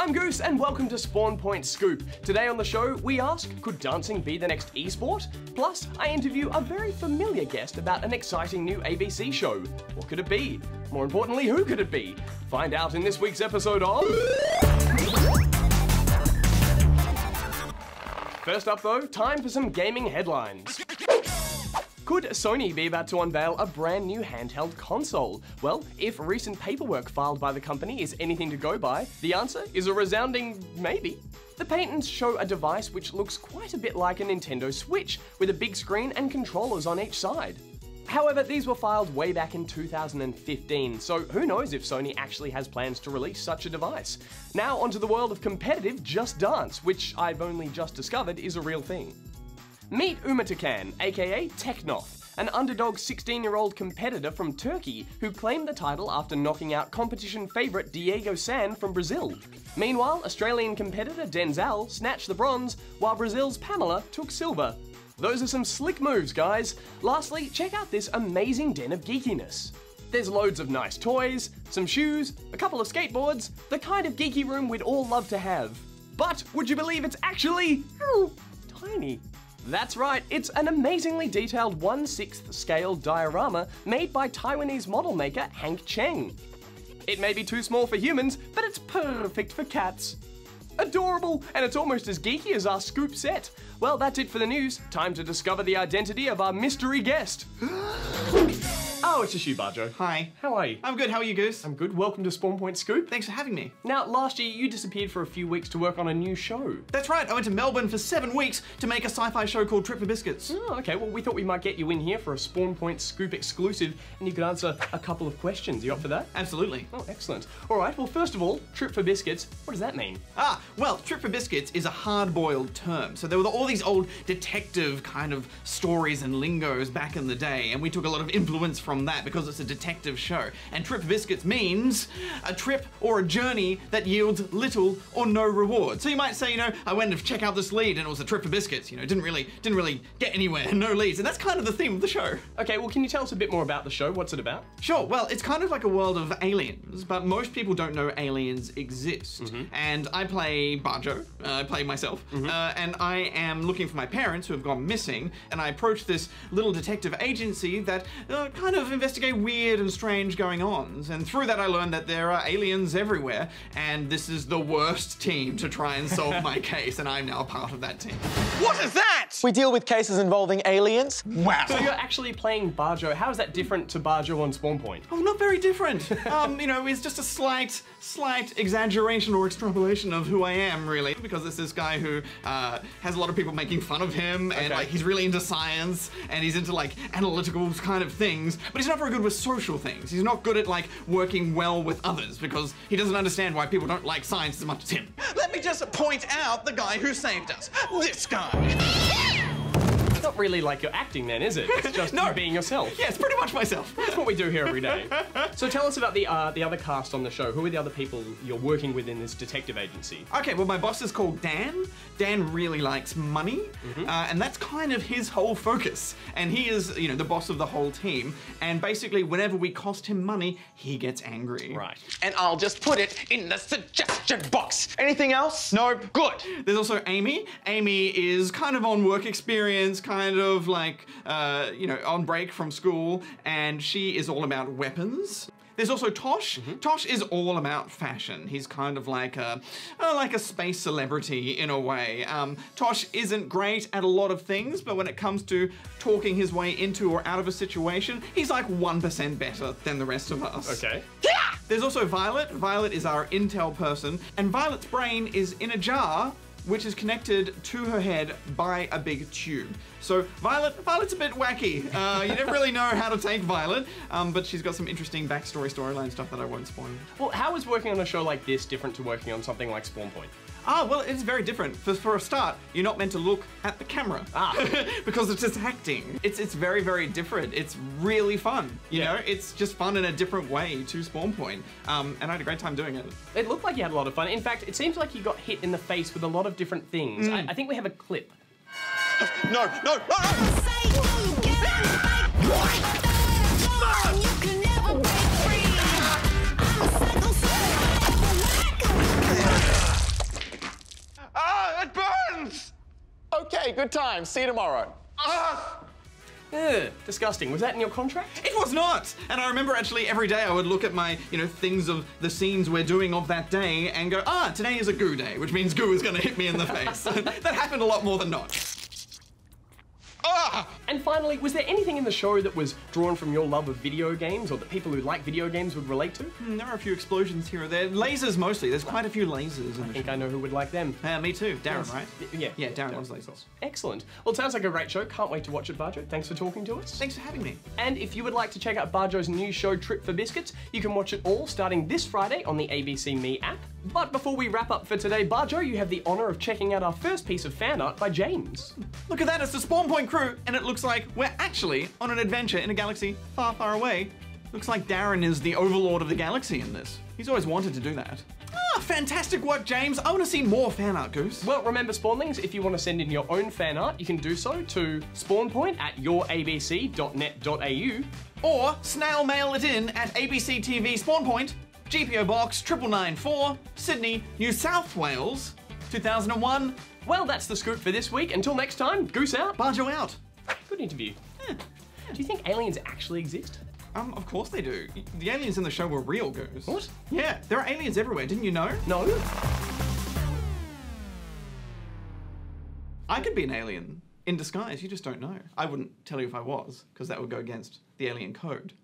I'm Goose and welcome to Spawn Point Scoop. Today on the show, we ask, could dancing be the next esport? Plus, I interview a very familiar guest about an exciting new ABC show. What could it be? More importantly, who could it be? Find out in this week's episode of... First up though, time for some gaming headlines. Could Sony be about to unveil a brand new handheld console? Well, if recent paperwork filed by the company is anything to go by, the answer is a resounding maybe. The patents show a device which looks quite a bit like a Nintendo Switch, with a big screen and controllers on each side. However, these were filed way back in 2015, so who knows if Sony actually has plans to release such a device. Now onto the world of competitive Just Dance, which I've only just discovered is a real thing. Meet Umatakan, aka Teknoth, an underdog 16-year-old competitor from Turkey who claimed the title after knocking out competition favourite Diego San from Brazil. Meanwhile, Australian competitor Denzel snatched the bronze, while Brazil's Pamela took silver. Those are some slick moves, guys. Lastly, check out this amazing den of geekiness. There's loads of nice toys, some shoes, a couple of skateboards, the kind of geeky room we'd all love to have. But would you believe it's actually tiny? That's right, it's an amazingly detailed 1/6 scale diorama made by Taiwanese model maker Hank Cheng. It may be too small for humans, but it's perfect for cats. Adorable, and it's almost as geeky as our scoop set. Well, that's it for the news. Time to discover the identity of our mystery guest. Oh, it's just you, Barjo. Hi. How are you? I'm good, how are you, Goose? I'm good. Welcome to Spawn Point Scoop. Thanks for having me. Now, last year you disappeared for a few weeks to work on a new show. That's right, I went to Melbourne for 7 weeks to make a sci-fi show called Trip for Biscuits. Oh, okay. Well, we thought we might get you in here for a Spawn Point Scoop exclusive and you could answer a couple of questions. You up for that? Absolutely. Oh, excellent. All right, well, first of all, Trip for Biscuits, what does that mean? Well, Trip for Biscuits is a hard-boiled term. So there were all these old detective kind of stories and lingos back in the day, and we took a lot of influence from that because it's a detective show. And Trip for Biscuits means a trip or a journey that yields little or no reward. So you might say, you know, I went to check out this lead and it was a trip for biscuits, you know, didn't really get anywhere, no leads. And that's kind of the theme of the show. Okay, well, can you tell us a bit more about the show? What's it about? Sure, well, it's kind of like a world of aliens, but most people don't know aliens exist. And I play Barjo, I play myself, and I am looking for my parents who have gone missing, and I approach this little detective agency that kind of investigate weird and strange going-ons, and through that I learned that there are aliens everywhere, and this is the worst team to try and solve my case, and I'm now part of that team. What is that? We deal with cases involving aliens. Wow. So you're actually playing Barjo. How is that different to Barjo on Spawn Point? Oh, not very different. You know, it's just a slight exaggeration or extrapolation of who I am, really, because it's this guy who has a lot of people making fun of him, and like he's really into science, and he's into like analytical kind of things, but he's not very good with social things. He's not good at like working well with others because he doesn't understand why people don't like science as much as him. Let me just point out the guy who saved us. This guy. It's not really like you're acting then, is it? It's just you being yourself. Yeah, it's pretty much myself. That's what we do here every day. So tell us about the other cast on the show. Who are the other people you're working with in this detective agency? Okay, well, my boss is called Dan. Dan really likes money, and that's kind of his whole focus. And he is, you know, the boss of the whole team. And basically, whenever we cost him money, he gets angry. Right. And I'll just put it in the suggestion box. Anything else? No? Good. There's also Amy. Amy is kind of on work experience, kind of like, you know, on break from school, and she is all about weapons. There's also Tosh. Tosh is all about fashion. He's kind of like a space celebrity in a way. Tosh isn't great at a lot of things, but when it comes to talking his way into or out of a situation, he's like 1% better than the rest of us. Okay. Yeah! There's also Violet. Violet is our intel person, and Violet's brain is in a jar which is connected to her head by a big tube. So Violet's a bit wacky. You never really know how to take Violet, but she's got some interesting backstory, storyline stuff that I won't spoil. Well, how is working on a show like this different to working on something like Spawn Point? Well, it's very different. For a start, you're not meant to look at the camera. Because it's just acting. It's very, very different. It's really fun. You know, it's just fun in a different way to Spawn Point. And I had a great time doing it. It looked like you had a lot of fun. In fact, it seems like you got hit in the face with a lot of different things. I think we have a clip. No, no, no, no! Okay, good time. See you tomorrow. Ugh, disgusting. Was that in your contract? It was not! And I remember actually every day I would look at my, things of the scenes we're doing of that day and go, today is a goo day, which means goo is gonna hit me in the face. That happened a lot more than not. And finally, was there anything in the show that was drawn from your love of video games or that people who like video games would relate to? There are a few explosions here or there. Lasers mostly. There's quite a few lasers in I the think show. I know who would like them. Me too. Darren, Yes. right? Yeah. Yeah, Darren loves lasers. Excellent. Well, it sounds like a great show. Can't wait to watch it, Barjo. Thanks for talking to us. Thanks for having me. And if you would like to check out Barjo's new show, Trip for Biscuits, you can watch it all starting this Friday on the ABC Me app. But before we wrap up for today, Barjo, you have the honour of checking out our first piece of fan art by James. Look at that, it's the Spawn Point crew, and it looks like we're actually on an adventure in a galaxy far, far away. Looks like Darren is the overlord of the galaxy in this. He's always wanted to do that. Fantastic work, James. I want to see more fan art, Goose. Well, remember, Spawnlings, if you want to send in your own fan art, you can do so to spawnpoint@yourabc.net.au. Or snail mail it in at ABC TV Spawn Point, GPO Box 9994, Sydney, New South Wales, 2001. Well, that's the scoop for this week. Until next time, Goose out. Barjo out. Good interview. Do you think aliens actually exist? Of course they do. The aliens in the show were real, Goose. What? Yeah, there are aliens everywhere, didn't you know? No. I could be an alien in disguise, you just don't know. I wouldn't tell you if I was, because that would go against the alien code.